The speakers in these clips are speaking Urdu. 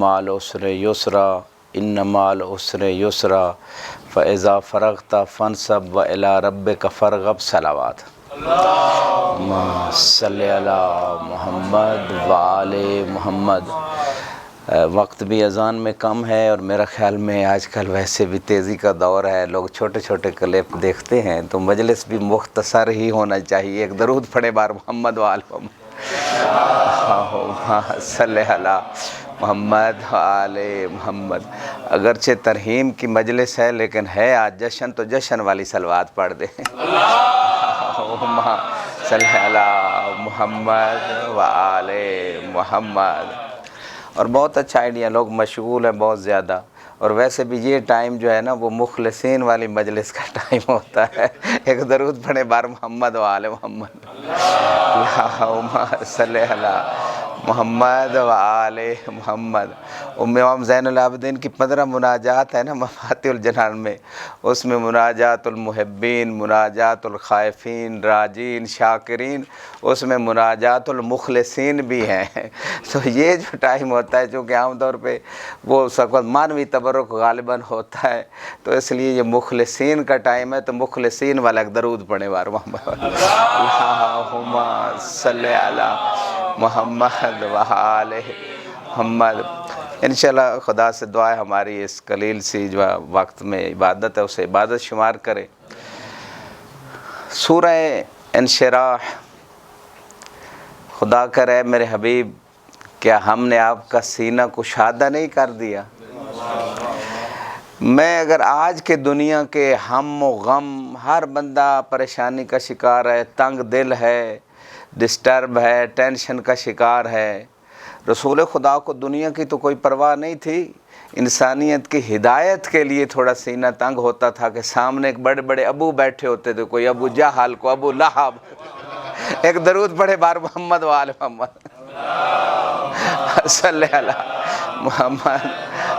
مال عسر یسرا ان مال عسر یسرا فاذا فرغت فانصب والی ربک فرغب صلوات اللہم صلی علی محمد وآل محمد۔ وقت بھی اذان میں کم ہے اور میرا خیال میں آج کل ویسے بھی تیزی کا دور ہے، لوگ چھوٹے چھوٹے کلپ دیکھتے ہیں، تو مجلس بھی مختصر ہی ہونا چاہیے۔ ایک درود پڑھے بار محمد وآل محمد، اللہم صلی علی محمد وآل محمد۔ اگرچہ ترحیم کی مجلس ہے لیکن ہے آج جشن، تو جشن والی صلوات پڑھ دیں۔ اللہم صلی علی محمد وآل محمد۔ اور بہت اچھا آئیڈیا، لوگ مشغول ہیں بہت زیادہ، اور ویسے بھی یہ ٹائم جو ہے نا وہ مخلصین والی مجلس کا ٹائم ہوتا ہے۔ ایک درود پڑھے بار محمد وآل محمد، اللہم صلی علی محمد وآل محمد۔ امام زین العابدین کی 15 مناجات ہیں نا مفاتیح الجنان میں، اس میں مناجات المحبین، مناجات الخائفین، راجین، شاکرین، اس میں مناجات المخلصین بھی ہیں۔ تو یہ جو ٹائم ہوتا ہے چونکہ عام طور پہ وہ سقط مانوی تبرک غالباً ہوتا ہے، تو اس لیے یہ مخلصین کا ٹائم ہے، تو مخلصین والا ایک درود پڑھے بار محمد، اللہم صلی علی محمد وآل محمد۔ انشاءاللہ خدا سے دعا ہے ہماری اس قلیل سی جو وقت میں عبادت ہے اسے عبادت شمار کرے۔ سورہ انشراح، خدا کرے میرے حبیب کیا ہم نے آپ کا سینہ کشادہ نہیں کر دیا؟ میں اگر آج کے دنیا کے ہم و غم، ہر بندہ پریشانی کا شکار ہے، تنگ دل ہے، ڈسٹرب ہے، ٹینشن کا شکار ہے، رسول خدا کو دنیا کی تو کوئی پرواہ نہیں تھی، انسانیت کی ہدایت کے لیے تھوڑا سینہ تنگ ہوتا تھا کہ سامنے ایک بڑے بڑے ابو بیٹھے ہوتے تھے، کوئی ابو جہل کو ابو لہب۔ ایک درود پڑھے بار محمد وآل محمد، صلی علی محمد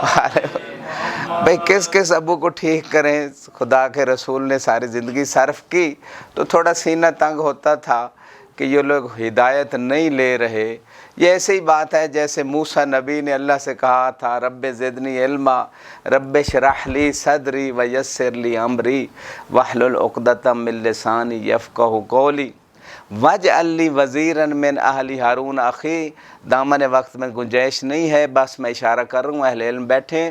وآل محمد۔ بھئی کس ابو کو ٹھیک کریں، خدا کے رسول نے ساری زندگی صرف کی، تو تھوڑا سینہ تنگ ہوتا تھا کہ یہ لوگ ہدایت نہیں لے رہے۔ یہ ایسے ہی بات ہے جیسے موسیٰ نبی نے اللہ سے کہا تھا رب زدنی علما رب اشرح لی صدری ویسر لی امری واحلل عقدۃ من لسانی یفقہوا قولی واجعل لی وزیرا من اہلی ہارون اخی۔ دامن وقت میں گنجائش نہیں ہے، بس میں اشارہ کر رہا ہوں، اہل علم بیٹھیں۔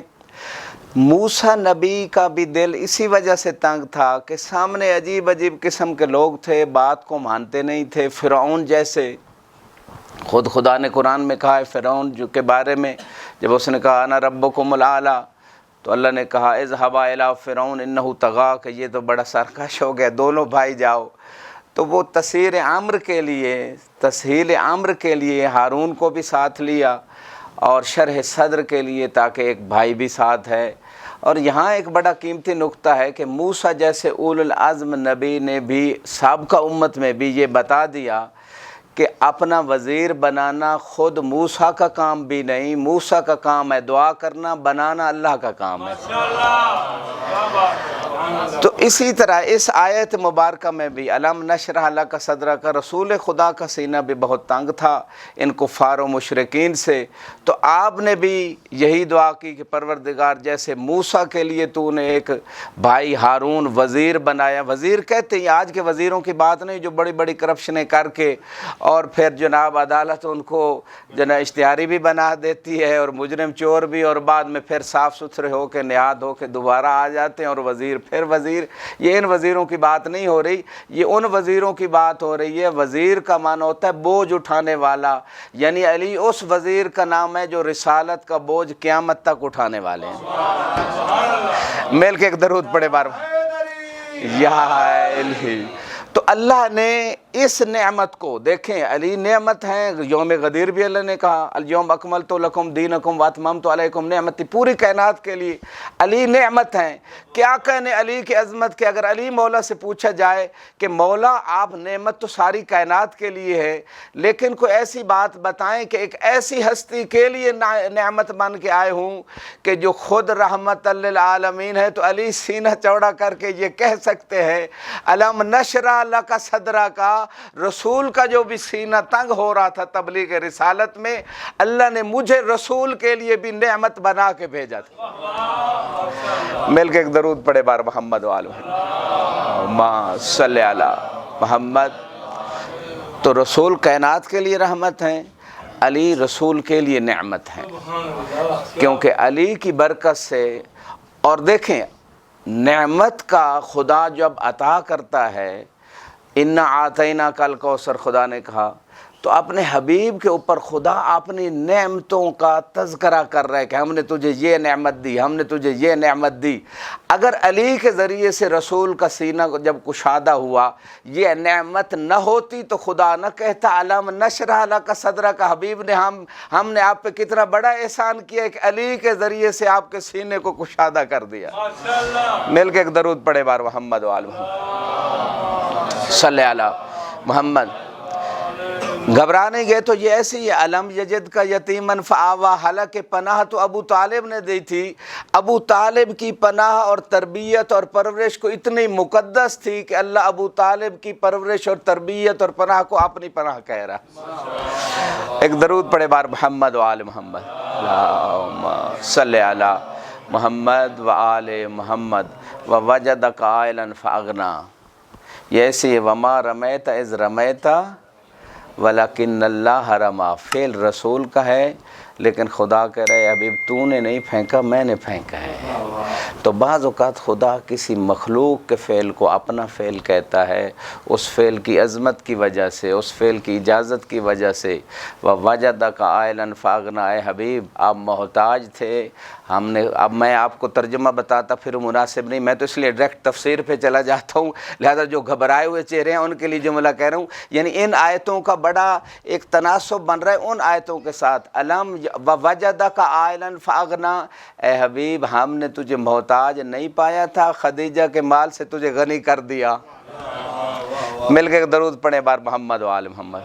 موسیٰ نبی کا بھی دل اسی وجہ سے تنگ تھا کہ سامنے عجیب عجیب قسم کے لوگ تھے، بات کو مانتے نہیں تھے، فرعون جیسے۔ خود خدا نے قرآن میں کہا ہے فرعون جو کے بارے میں، جب اس نے کہا انا ربکم الاعلی، تو اللہ نے کہا اذهبا الی فرعون انہ طغی، کہ یہ تو بڑا سرکش ہو گیا، دونوں بھائی جاؤ۔ تو وہ تسہیل امر کے لیے ہارون کو بھی ساتھ لیا، اور شرح صدر کے لیے تاکہ ایک بھائی بھی ساتھ ہے۔ اور یہاں ایک بڑا قیمتی نقطہ ہے کہ موسیٰ جیسے اول العزم نبی نے بھی سابقہ امت میں بھی یہ بتا دیا کہ اپنا وزیر بنانا خود موسیٰ کا کام بھی نہیں، موسیٰ کا کام ہے دعا کرنا، بنانا اللہ کا کام ہے۔ تو اسی طرح اس آیت مبارکہ میں بھی علم نشرح لک صدرک، رسول خدا کا سینہ بھی بہت تنگ تھا ان کفار و مشرکین سے، تو آپ نے بھی یہی دعا کی کہ پروردگار جیسے موسیٰ کے لیے تو نے ایک بھائی ہارون وزیر بنایا، وزیر کہتے ہیں آج کے وزیروں کی بات نہیں جو بڑی بڑی کرپشنیں کر کے اور پھر جناب عدالت ان کو جناب اشتہاری بھی بنا دیتی ہے اور مجرم چور بھی، اور بعد میں پھر صاف ستھرے ہو کے نہاد ہو کے دوبارہ آ جاتے ہیں اور وزیر پھر وزیر۔ یہ ان وزیروں کی بات نہیں ہو رہی، یہ ان وزیروں کی بات ہو رہی ہے۔ وزیر کا معنی ہوتا ہے بوجھ اٹھانے والا، یعنی علی اس وزیر کا نام ہے جو رسالت کا بوجھ قیامت تک اٹھانے والے ہیں۔ مل کے ایک درود پڑھے بار یا علی۔ تو اللہ نے اس نعمت کو دیکھیں، علی نعمت ہیں، یوم غدیر بھی اللہ نے کہا الیوم اکملت لکم دینکم واتممت علیکم نعمتی، پوری کائنات کے لیے علی نعمت ہیں۔ کیا کہنے علی کی عظمت کے، اگر علی مولا سے پوچھا جائے کہ مولا آپ نعمت تو ساری کائنات کے لیے ہے، لیکن کوئی ایسی بات بتائیں کہ ایک ایسی ہستی کے لیے نعمت بن کے آئے ہوں کہ جو خود رحمت للعالمین ہے، تو علی سینہ چوڑا کر کے یہ کہہ سکتے ہیں علم نشرح لک لک صدرک، رسول کا جو بھی سینہ تنگ ہو رہا تھا تبلیغ رسالت میں، اللہ نے مجھے رسول کے لیے بھی نعمت بنا کے بھیجا تھا۔ مل کے ایک درود پڑھے بار محمد وآلہ اللہم صلی علی محمد۔ تو رسول کائنات کے لیے رحمت ہیں، علی رسول کے لیے نعمت ہیں، کیونکہ علی کی برکت سے۔ اور دیکھیں نعمت کا خدا جب عطا کرتا ہے، اِنَّا أَعْطَيْنَاكَ الْكَوْثَرَ خدا نے کہا، تو اپنے حبیب کے اوپر خدا اپنی نعمتوں کا تذکرہ کر رہا ہے کہ ہم نے تجھے یہ نعمت دی، ہم نے تجھے یہ نعمت دی۔ اگر علی کے ذریعے سے رسول کا سینہ جب کشادہ ہوا، یہ نعمت نہ ہوتی تو خدا نہ کہتا الم نشرح لک صدرک، حبیب نے ہم نے آپ پہ کتنا بڑا احسان کیا کہ علی کے ذریعے سے آپ کے سینے کو کشادہ کر دیا۔ مل کے ایک درود پڑھے بار محمد وآلہ صلی علی محمد۔ گھبرا نہیں گئے تو یہ ایسی ہے، علم یجد کا یتیمن فآوا، حالانکہ پناہ تو ابو طالب نے دی تھی۔ ابو طالب کی پناہ اور تربیت اور پرورش کو اتنی مقدس تھی کہ اللہ ابو طالب کی پرورش اور تربیت اور پناہ کو اپنی پناہ کہہ رہا۔ ایک درود پڑھے بار محمد وآل محمد، اللہم صلی علی محمد وآل محمد۔ ووجدک عائلا فاغنا، یہ ایسی ہے، وما رمیت اذ رمیت ولیکن اللہ رما، فعل رسول کا ہے لیکن خدا کہہ رہے حبیب تو نے نہیں پھینکا، میں نے پھینکا ہے۔ تو بعض اوقات خدا کسی مخلوق کے فعل کو اپنا فعل کہتا ہے، اس فعل کی عظمت کی وجہ سے، اس فعل کی اجازت کی وجہ سے۔ وَوَجَدَكَ عَائِلًا فَأَغْنَىٰ، اے حبیب آپ محتاج تھے، ہم نے، اب میں آپ کو ترجمہ بتاتا پھر مناسب نہیں، میں تو اس لیے ڈائریکٹ تفسیر پہ چلا جاتا ہوں، لہذا جو گھبرائے ہوئے چہرے ہیں ان کے لیے جملہ کہہ رہا ہوں۔ یعنی ان آیتوں کا بڑا ایک تناسب بن رہا ہے ان آیتوں کے ساتھ۔ علم وَوَجَدَكَ عَائِلًا فَأَغْنَىٰ، اے حبیب ہم نے تجھے محتاج نہیں پایا تھا، خدیجہ کے مال سے تجھے غنی کر دیا۔ مل کے درود پڑھیں بار محمد وآل محمد،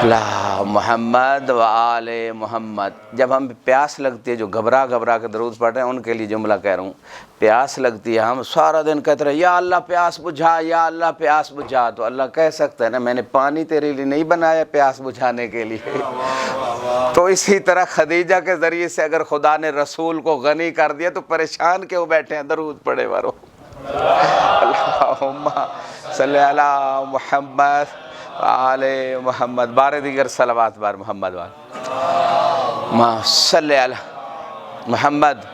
اللہ محمد وآل محمد۔ جب ہم پیاس لگتی ہے، جو گھبرا گھبرا کے درود پڑھ رہے ہیں ان کے لیے جملہ کہہ رہا ہوں، پیاس لگتی ہے، ہم سارا دن کہتے رہے یا اللہ پیاس بجھا، یا اللہ پیاس بجھا، تو اللہ کہہ سکتا ہے نا میں نے پانی تیرے لیے نہیں بنایا پیاس بجھانے کے لیے۔ تو اسی طرح خدیجہ کے ذریعے سے اگر خدا نے رسول کو غنی کر دیا تو پریشان کیوں بیٹھے ہیں؟ درود پڑھے بارو، اللہم صلی علی محمد آل محمد۔ بار دیگر صلوات بار محمد وآل صلی علی محمد۔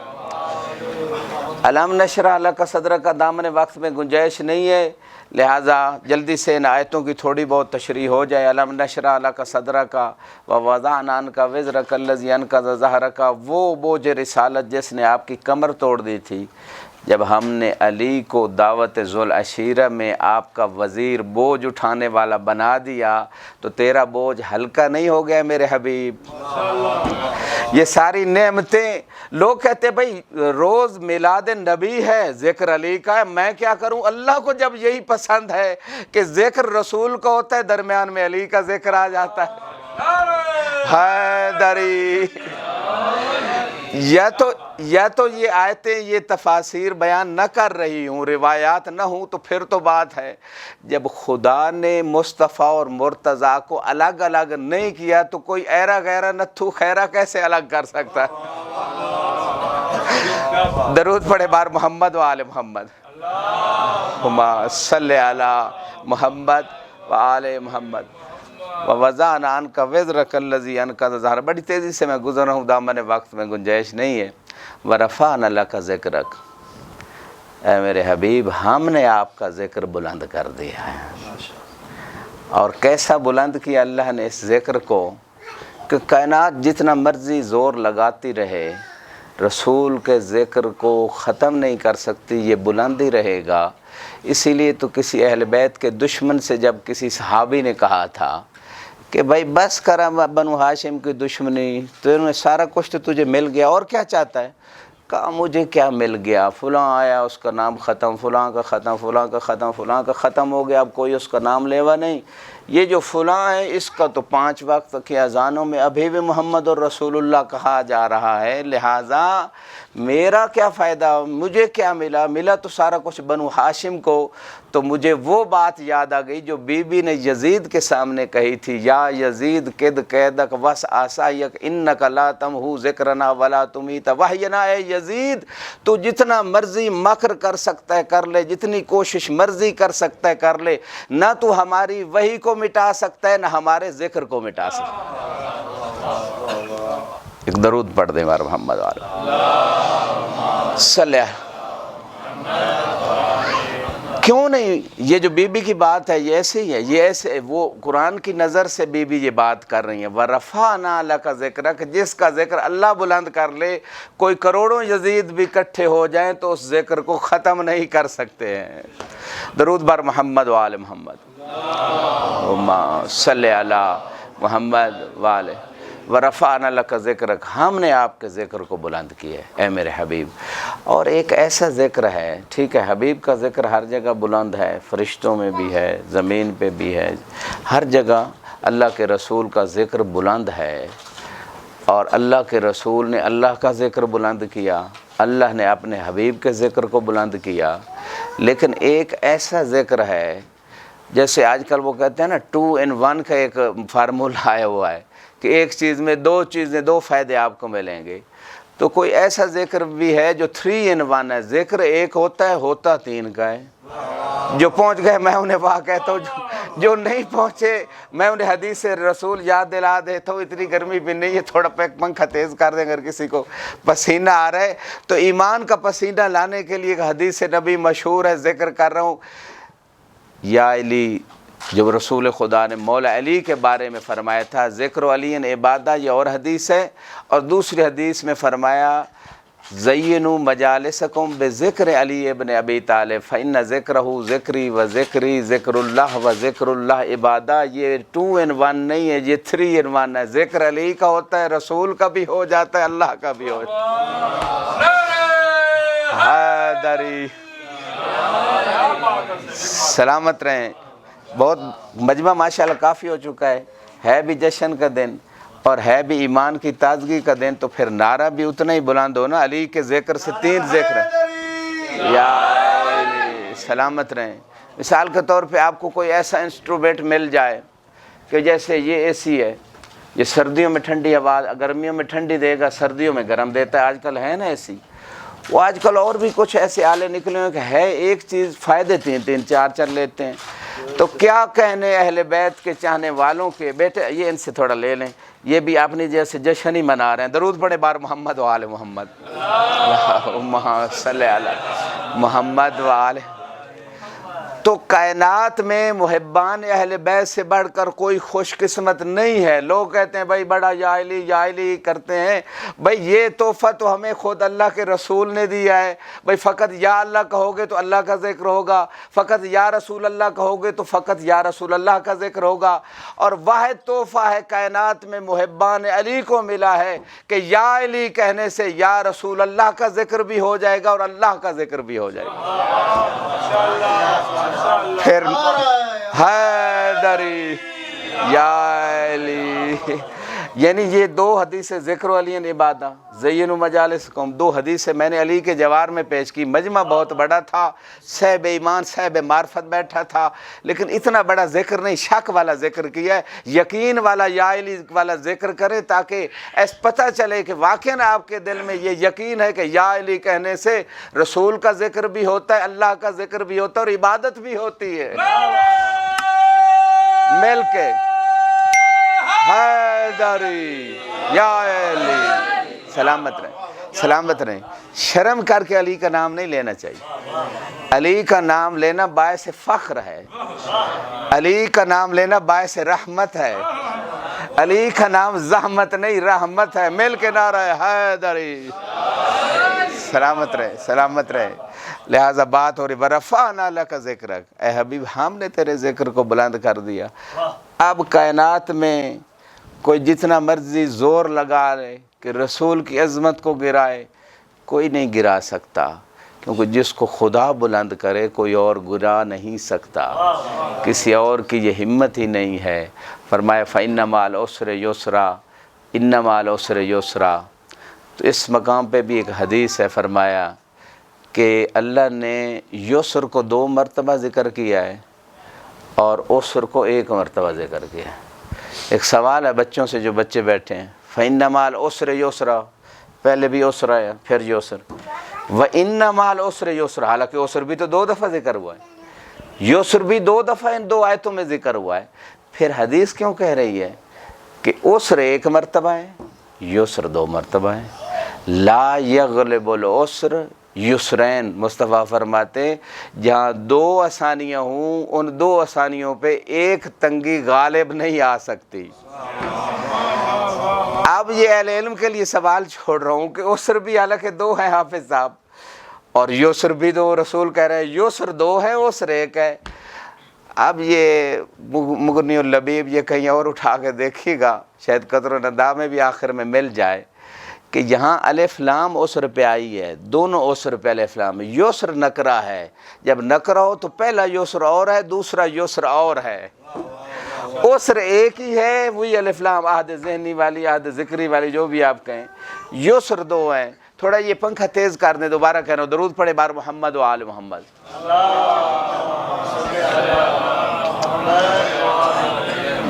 علم نشرح لک صدرک کا دامن وقت میں گنجائش نہیں ہے، لہٰذا جلدی سے ان آیتوں کی تھوڑی بہت تشریح ہو جائے۔ علم نشرح لک صدرک ووضعنا عنک وزرک الذی انقض ظہرک، وہ بوجھ رسالت جس نے آپ کی کمر توڑ دی تھی۔ جب ہم نے علی کو دعوت ذوالعشیرہ میں آپ کا وزیر بوجھ اٹھانے والا بنا دیا تو تیرا بوجھ ہلکا نہیں ہو گیا میرے حبیب۔ یہ ساری نعمتیں، لوگ کہتے ہیں بھائی روز میلاد نبی ہے، ذکر علی کا ہے، میں کیا کروں؟ اللہ کو جب یہی پسند ہے کہ ذکر رسول کا ہوتا ہے، درمیان میں علی کا ذکر آ جاتا ہے۔ حیدری، یا تو یہ آیتیں یہ تفاسیر بیان نہ کر رہی ہوں، روایات نہ ہوں، تو پھر تو بات ہے۔ جب خدا نے مصطفیٰ اور مرتضیٰ کو الگ الگ نہیں کیا تو کوئی ایرا غیرہ نتھو خیرہ کیسے الگ کر سکتا ہے؟ درود پڑھے بار محمد وآل محمد، اللہم صلی علی محمد وآل محمد۔ ووضعنا عنک وزرک الذی انقض ظہرک، بڑی تیزی سے میں گزر رہا ہوں، دامن وقت میں گنجائش نہیں ہے۔ ورفعنا لک ذکرک، اے میرے حبیب ہم نے آپ کا ذکر بلند کر دیا ہے۔ اور کیسا بلند کیا اللہ نے اس ذکر کو کہ کائنات جتنا مرضی زور لگاتی رہے رسول کے ذکر کو ختم نہیں کر سکتی، یہ بلند ہی رہے گا۔ اسی لیے تو کسی اہل بیت کے دشمن سے جب کسی صحابی نے کہا تھا کہ بھائی بس کرا بنو ہاشم کی دشمنی، تو انہوں نے سارا کچھ تو تجھے مل گیا، اور کیا چاہتا ہے؟ کہا مجھے کیا مل گیا، فلاں آیا اس کا نام ختم، فلاں کا ختم، فلاں کا ختم، فلاں کا ختم ہو گیا، اب کوئی اس کا نام لیوا نہیں۔ یہ جو فلاں ہے اس کا تو 5 وقت کی اذانوں میں ابھی بھی محمد الرسول اللہ کہا جا رہا ہے، لہٰذا میرا کیا فائدہ، مجھے کیا ملا تو سارا کچھ بنو ہاشم کو۔ تو مجھے وہ بات یاد آ گئی جو بی بی نے یزید کے سامنے کہی تھی، یا یزید قد قیدک وس آسائک انک لا تمحو ذکرنا ولا تمیت وحینا۔ اے یزید تو جتنا مرضی مکر کر سکتا ہے کر لے، جتنی کوشش مرضی کر سکتا ہے کر لے، نہ تو ہماری وحی کو مٹا سکتا ہے نہ ہمارے ذکر کو مٹا سکتا ہے۔ ایک درود پڑھ دیں ہمارے محمد والا صلی اللہ۔ کیوں نہیں، یہ جو بی بی کی بات ہے یہ ایسے ہی ہے، یہ ایسے وہ قرآن کی نظر سے بی بی یہ بات کر رہی ہیں۔ وَرَفَعْنَا لَكَ ذِكْرَكَ، جس کا ذکر اللہ بلند کر لے، کوئی کروڑوں یزید بھی اکٹھے ہو جائیں تو اس ذکر کو ختم نہیں کر سکتے ہیں۔ درود بر محمد وآل محمد، اللہم صلی علی محمد وآلہ۔ وَرَفَعْنَا لَكَ ذِكْرَكَ، ہم نے آپ کے ذکر کو بلند کیا ہے اے میرے حبیب۔ اور ایک ایسا ذکر ہے، ٹھیک ہے حبیب کا ذکر ہر جگہ بلند ہے، فرشتوں میں بھی ہے، زمین پہ بھی ہے، ہر جگہ اللہ کے رسول کا ذکر بلند ہے۔ اور اللہ کے رسول نے اللہ کا ذکر بلند کیا، اللہ نے اپنے حبیب کے ذکر کو بلند کیا۔ لیکن ایک ایسا ذکر ہے، جیسے آج کل وہ کہتے ہیں نا 2 in 1 کا ایک فارمولہ آیا ہوا ہے کہ ایک چیز میں 2 چیزیں 2 فائدے آپ کو ملیں گے، تو کوئی ایسا ذکر بھی ہے جو 3 in 1 ہے، ذکر ایک ہوتا ہے، ہوتا 3 کا ہے۔ جو پہنچ گئے میں انہیں وہاں کہتا ہوں، جو نہیں پہنچے میں انہیں حدیث رسول یاد دلا دیتا ہوں۔ اتنی گرمی بھی نہیں ہے، تھوڑا پنکھا تیز کر دیں، اگر کسی کو پسینہ آ رہا ہے تو ایمان کا پسینہ لانے کے لیے ایک حدیث نبی مشہور ہے، ذکر کر رہا ہوں۔ یا علی، جب رسول خدا نے مولا علی کے بارے میں فرمایا تھا ذکر علی عبادہ، یہ اور حدیث ہے، اور دوسری حدیث میں فرمایا زینوا مجالسکم بذکر علی ابن ابی طالب فإن ذکرہ ذکری و ذکری ذکر اللہ و ذکر اللہ عبادہ۔ یہ 2 in 1 نہیں ہے، یہ 3 in 1 ہے، ذکر علی کا ہوتا ہے، رسول کا بھی ہو جاتا ہے، اللہ کا بھی ہو جاتا ہے۔ حیدری سلامت رہیں۔ بہت مجمع ماشاءاللہ کافی ہو چکا ہے بھی جشن کا دن اور ہے بھی ایمان کی تازگی کا دن، تو پھر نعرہ بھی اتنا ہی بلند ہو نا، علی کے ذکر سے 3 ذکر ہے۔ یا علی سلامت رہیں۔ مثال کے طور پہ آپ کو کوئی ایسا انسٹرومنٹ مل جائے کہ جیسے یہ اے سی ہے، یہ سردیوں میں ٹھنڈی ہوا، گرمیوں میں ٹھنڈی دے گا، سردیوں میں گرم دیتا ہے، آج کل ہے نا اے سی۔ وہ آج کل اور بھی کچھ ایسے آلے نکلے ہیں کہ ہے ایک چیز، فائدے 3 4 لیتے ہیں۔ تو کیا کہنے اہل بیت کے چاہنے والوں کے، بیٹے یہ ان سے تھوڑا لے لیں، یہ بھی اپنی جیسے جشن ہی منا رہے ہیں۔ درود پڑھے بار محمد و آل محمد، اللہم صلی علی محمد و آل۔ تو کائنات میں محبان اہل بیت سے بڑھ کر کوئی خوش قسمت نہیں ہے۔ لوگ کہتے ہیں بھائی بڑا یا علی کرتے ہیں، بھائی یہ تحفہ تو ہمیں خود اللہ کے رسول نے دیا ہے۔ بھائی فقط یا اللہ کہو گے تو اللہ کا ذکر ہوگا، فقط یا رسول اللہ کہو گے تو فقط یا رسول اللہ کا ذکر ہوگا۔ اور واحد تحفہ ہے کائنات میں محبان علی کو ملا ہے کہ یا علی کہنے سے یا رسول اللہ کا ذکر بھی ہو جائے گا اور اللہ کا ذکر بھی ہو جائے گا۔ پھر حیدری یا علی، یعنی یہ 2 حدیث ذکر علی عبادہ زینوا مجالسکم، 2 حدیثیں میں نے علی کے جوار میں پیش کی۔ مجمع بہت بڑا تھا، صاحب ایمان صاحب معرفت بیٹھا تھا، لیکن اتنا بڑا ذکر نہیں، شک والا ذکر کیا ہے، یقین والا یا علی والا ذکر کرے تاکہ ایسا پتہ چلے کہ واقعاً آپ کے دل میں یہ یقین ہے کہ یا علی کہنے سے رسول کا ذکر بھی ہوتا ہے، اللہ کا ذکر بھی ہوتا ہے اور عبادت بھی ہوتی ہے۔ مل کے حیدری یا علی سلامت رہیں، سلامت رہیں۔ شرم کر کے علی کا نام نہیں لینا چاہیے۔ علی کا نام لینا باعث فخر ہے، علی کا نام لینا باعث رحمت ہے، علی کا نام زحمت نہیں رحمت ہے۔ مل کے نعرہ حیدری سلامت رہے، سلامت رہے۔ لہٰذا بات ہو رہی وَرَفَعْنَا لَكَ ذِكْرَكَ، اے حبیب ہم نے تیرے ذکر کو بلند کر دیا۔ اب کائنات میں کوئی جتنا مرضی زور لگا رہے کہ رسول کی عظمت کو گرائے، کوئی نہیں گرا سکتا، کیونکہ جس کو خدا بلند کرے کوئی اور گرا نہیں سکتا، کسی اور کی یہ ہمت ہی نہیں ہے۔ فرمایا فَإِنَّ مَعَ الْعُسْرِ يُسْرًا إِنَّ مَعَ الْعُسْرِ يُسْرًا۔ تو اس مقام پہ بھی ایک حدیث ہے، فرمایا کہ اللہ نے یسر کو 2 مرتبہ ذکر کیا ہے اور عسر کو 1 مرتبہ ذکر کیا ہے۔ ایک سوال ہے بچوں سے جو بچے بیٹھے ہیں، فَإِنَّ مَعَ الْعُسْرِ يُسْرًا، پہلے بھی عسر ہے پھر یسر، وَإِنَّ مَعَ الْعُسْرِ يُسْرًا، حالانکہ عسر بھی تو 2 دفعہ ذکر ہوا ہے، یسر بھی 2 دفعہ ان 2 آیتوں میں ذکر ہوا ہے۔ پھر حدیث کیوں کہہ رہی ہے کہ عسر 1 مرتبہ ہے، یسر 2 مرتبہ ہے؟ لا یغلب العسر یسرین، مصطفیٰ فرماتے جہاں 2 آسانیاں ہوں ان 2 آسانیوں پہ ایک تنگی غالب نہیں آ سکتی۔ اب یہ اہل علم کے لیے سوال چھوڑ رہا ہوں کہ عسر بھی حالانکہ 2 ہے حافظ صاحب، اور یسر بھی 2، رسول کہہ رہے ہیں یسر 2 ہے عسر 1 ہے۔ اب یہ مغنی اللبیب یہ کہیں اور اٹھا کے دیکھیے گا، شاید قدر و ندا میں بھی آخر میں مل جائے کہ یہاں الف لام عسر پہ آئی ہے، دونوں عسر پہ الف لام، یسر نکرہ ہے، جب نکرہ ہو تو پہلا یسر اور ہے دوسرا یسر اور ہے، عسر ایک ہی ہے، وہی الف لام عہد ذہنی والی عہد ذکری والی جو بھی آپ کہیں، یسر 2 ہیں۔ تھوڑا یہ پنکھا تیز کر دیں، دوبارہ کہہ رہا ہوں، درود پڑھے بار محمد و آل محمد۔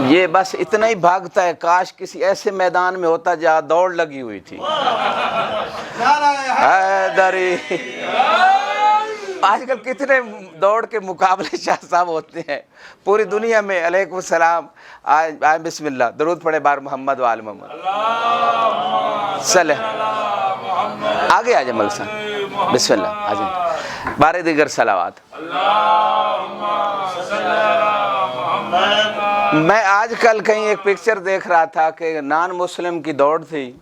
یہ بس اتنا ہی بھاگتا ہے، کاش کسی ایسے میدان میں ہوتا جہاں دوڑ لگی ہوئی تھی۔ حیدری، آج کل کتنے دوڑ کے مقابلے شاہ صاحب ہوتے ہیں پوری دنیا میں۔ علیکم السلام، آئے بسم اللہ، درود پڑھے بار محمد و آل محمد۔ آگے آ جائیں ملک صاحب، بسم اللہ آ جائیں، بارے دیگر صلوات۔ میں آج کل کہیں ایک پکچر دیکھ رہا تھا کہ نان مسلم کی دوڑ تھی،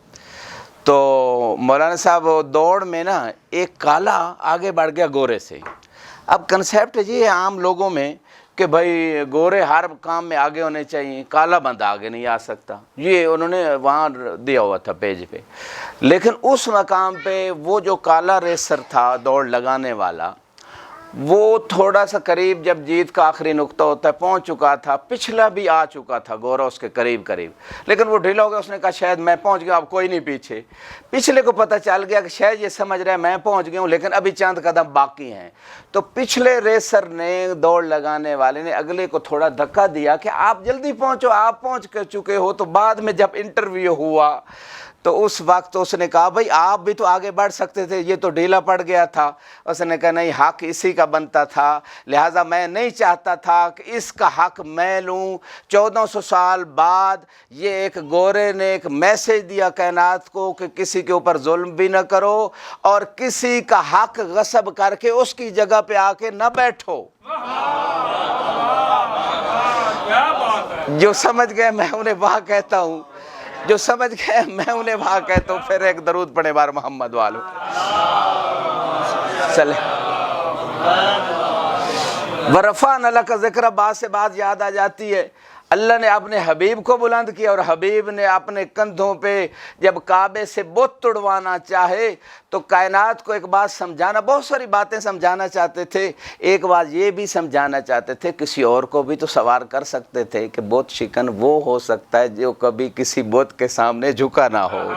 تو مولانا صاحب دوڑ میں نا ایک کالا آگے بڑھ گیا گورے سے۔ اب کنسیپٹ یہ ہے عام لوگوں میں کہ بھائی گورے ہر کام میں آگے ہونے چاہیے، کالا بندہ آگے نہیں آ سکتا، یہ انہوں نے وہاں دیا ہوا تھا پیج پہ۔ لیکن اس مقام پہ وہ جو کالا ریسر تھا دوڑ لگانے والا، وہ تھوڑا سا قریب جب جیت کا آخری نقطہ ہوتا ہے پہنچ چکا تھا، پچھلا بھی آ چکا تھا گورا اس کے قریب، لیکن وہ ڈھیلا ہو گیا، اس نے کہا شاید میں پہنچ گیا، اب کوئی نہیں پیچھے۔ پچھلے کو پتہ چل گیا کہ شاید یہ سمجھ رہا ہے میں پہنچ گیا ہوں لیکن ابھی چند قدم باقی ہیں، تو پچھلے ریسر نے دوڑ لگانے والے نے اگلے کو تھوڑا دھکا دیا کہ آپ جلدی پہنچو، آپ پہنچ کے چکے ہو۔ تو بعد میں جب انٹرویو ہوا تو اس وقت اس نے کہا بھائی آپ بھی تو آگے بڑھ سکتے تھے، یہ تو ڈھیلا پڑ گیا تھا۔ اس نے کہا نہیں، حق اسی کا بنتا تھا، لہٰذا میں نہیں چاہتا تھا کہ اس کا حق میں لوں۔ 1400 سال بعد یہ ایک گورے نے ایک میسیج دیا کائنات کو کہ کسی کے اوپر ظلم بھی نہ کرو اور کسی کا حق غصب کر کے اس کی جگہ پہ آ کے نہ بیٹھو۔ جو سمجھ گئے میں انہیں وہاں کہتا ہوں، جو سمجھ گئے میں انہیں وہاں کہتا ہوں، پھر ایک درود پڑھے بار محمد والو چلے۔ ورفعنا لک ذکر، بات سے بات یاد آ جاتی ہے، اللہ نے اپنے حبیب کو بلند کیا اور حبیب نے اپنے کندھوں پہ جب کعبے سے بت توڑوانا چاہے تو کائنات کو ایک بات سمجھانا، بہت ساری باتیں سمجھانا چاہتے تھے، ایک بات یہ بھی سمجھانا چاہتے تھے کسی اور کو بھی تو سوار کر سکتے تھے کہ بت شکن وہ ہو سکتا ہے جو کبھی کسی بت کے سامنے جھکا نہ ہو۔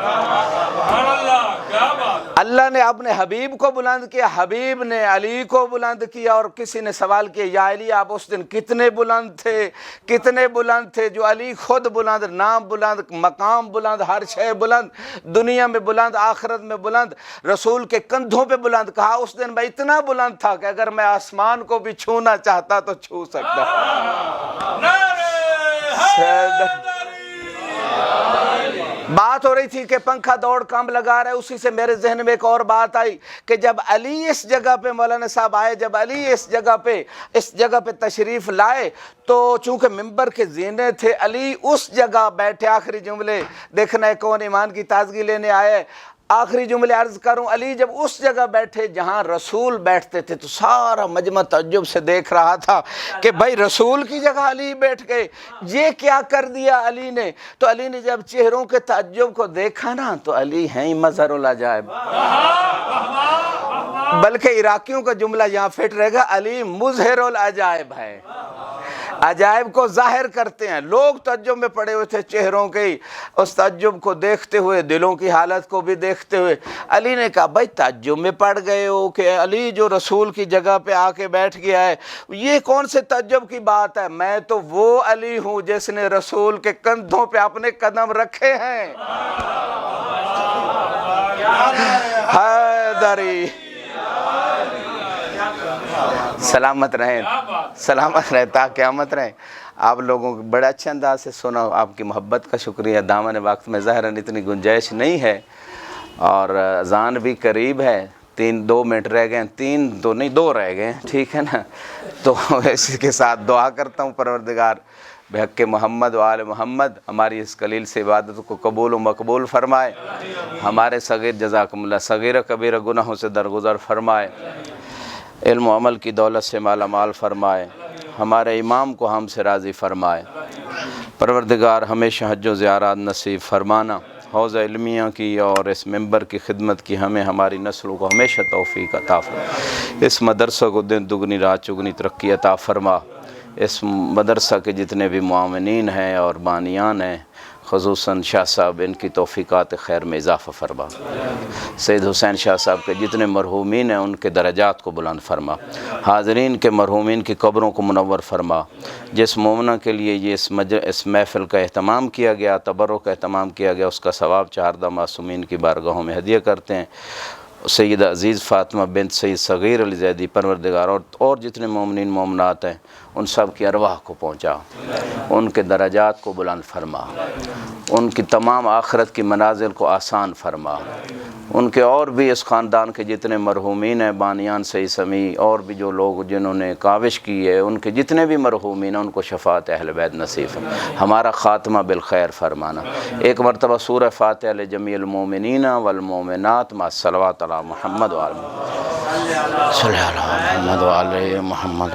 اللہ نے اپنے حبیب کو بلند کیا، حبیب نے علی کو بلند کیا، اور کسی نے سوال کیا یا علی آپ اس دن کتنے بلند تھے، کتنے بلند تھے؟ جو علی خود بلند، نام بلند، مقام بلند، ہر شے بلند، دنیا میں بلند، آخرت میں بلند، رسول کے کندھوں پہ بلند۔ کہا اس دن میں اتنا بلند تھا کہ اگر میں آسمان کو بھی چھونا چاہتا تو چھو سکتا۔ بات ہو رہی تھی کہ پنکھا دوڑ کم لگا رہا ہے، اسی سے میرے ذہن میں ایک اور بات آئی کہ جب علی اس جگہ پہ مولانا صاحب آئے، جب علی اس جگہ پہ تشریف لائے تو چونکہ ممبر کے زینے تھے، علی اس جگہ بیٹھے، آخری جملے دیکھنا ہے کون ایمان کی تازگی لینے آئے، آخری جملے عرض کروں، علی جب اس جگہ بیٹھے جہاں رسول بیٹھتے تھے تو سارا مجمع تعجب سے دیکھ رہا تھا کہ بھائی رسول کی جگہ علی بیٹھ گئے، یہ کیا کر دیا علی نے؟ تو علی نے جب چہروں کے تعجب کو دیکھا نا تو علی ہیں مظہر العجائب، بلکہ عراقیوں کا جملہ یہاں فٹ رہے گا، علی مظہر العجائب ہے، عجائب کو ظاہر کرتے ہیں۔ لوگ تعجب میں پڑے ہوئے تھے چہروں کے، اس تعجب کو دیکھتے ہوئے، دلوں کی حالت کو بھی دیکھتے ہوئے علی نے کہا بھائی تعجب میں پڑ گئے ہو کہ علی جو رسول کی جگہ پہ آ کے بیٹھ گیا ہے، یہ کون سے تعجب کی بات ہے؟ میں تو وہ علی ہوں جس نے رسول کے کندھوں پہ اپنے قدم رکھے ہیں۔ حیدری سلامت رہیں، سلامت رہیں تا قیامت رہیں۔ آپ لوگوں کو بڑے اچھے انداز سے سنا، آپ کی محبت کا شکریہ۔ دامن وقت میں ظاہراً اتنی گنجائش نہیں ہے، اور اذان بھی قریب ہے، 2 منٹ رہ گئے ہیں، 3 تو نہیں 2 رہ گئے ہیں، ٹھیک ہے نا؟ تو اسی کے ساتھ دعا کرتا ہوں پروردگار بحق محمد و آل محمد ہماری اس قلیل سے عبادت کو قبول و مقبول فرمائے، ہمارے صغیر جزاکم اللہ صغیر کبیر گناہوں سے درگزر فرمائے، علم و عمل کی دولت سے مالا مال فرمائے، ہمارے امام کو ہم سے راضی فرمائے۔ پروردگار ہمیشہ حج و زیارات نصیب فرمانا، حوض علمیہ کی اور اس ممبر کی خدمت کی ہمیں ہماری نسلوں کو ہمیشہ توفیق عطا فرما، اس مدرسہ کو دن دگنی رات چگنی ترقی عطا فرما، اس مدرسہ کے جتنے بھی معاونین ہیں اور بانیان ہیں خصوصاً شاہ صاحب، ان کی توفیقات خیر میں اضافہ فرما، سید حسین شاہ صاحب کے جتنے مرحومین ہیں ان کے درجات کو بلند فرما، حاضرین کے مرحومین کی قبروں کو منور فرما، جس مومنہ کے لیے یہ اس محفل کا اہتمام کیا گیا، تبرک کا اہتمام کیا گیا، اس کا ثواب 4 معصومین کی بارگاہوں میں ہدیہ کرتے ہیں۔ سیدہ عزیز فاطمہ بنت سید صغیر علی زیدی پروردگار اور جتنے مومنین مومنات ہیں ان سب کی ارواح کو پہنچا، ان کے درجات کو بلند فرما، ان کی تمام آخرت کی منازل کو آسان فرما، ان کے اور بھی اس خاندان کے جتنے مرحومین ہیں بانیان سید سمیع اور بھی جو لوگ جنہوں نے کاوش کی ہے ان کے جتنے بھی مرحومین ہیں ان کو شفاعت اہل بیت نصیب فرما، ہمارا خاتمہ بالخیر فرمانا۔ ایک مرتبہ سورہ فاتحہ لجمیع المومنین والمومنات مع الصلوات علی محمد و آل محمد صلی اللہ علیہ محمد و آل محمد۔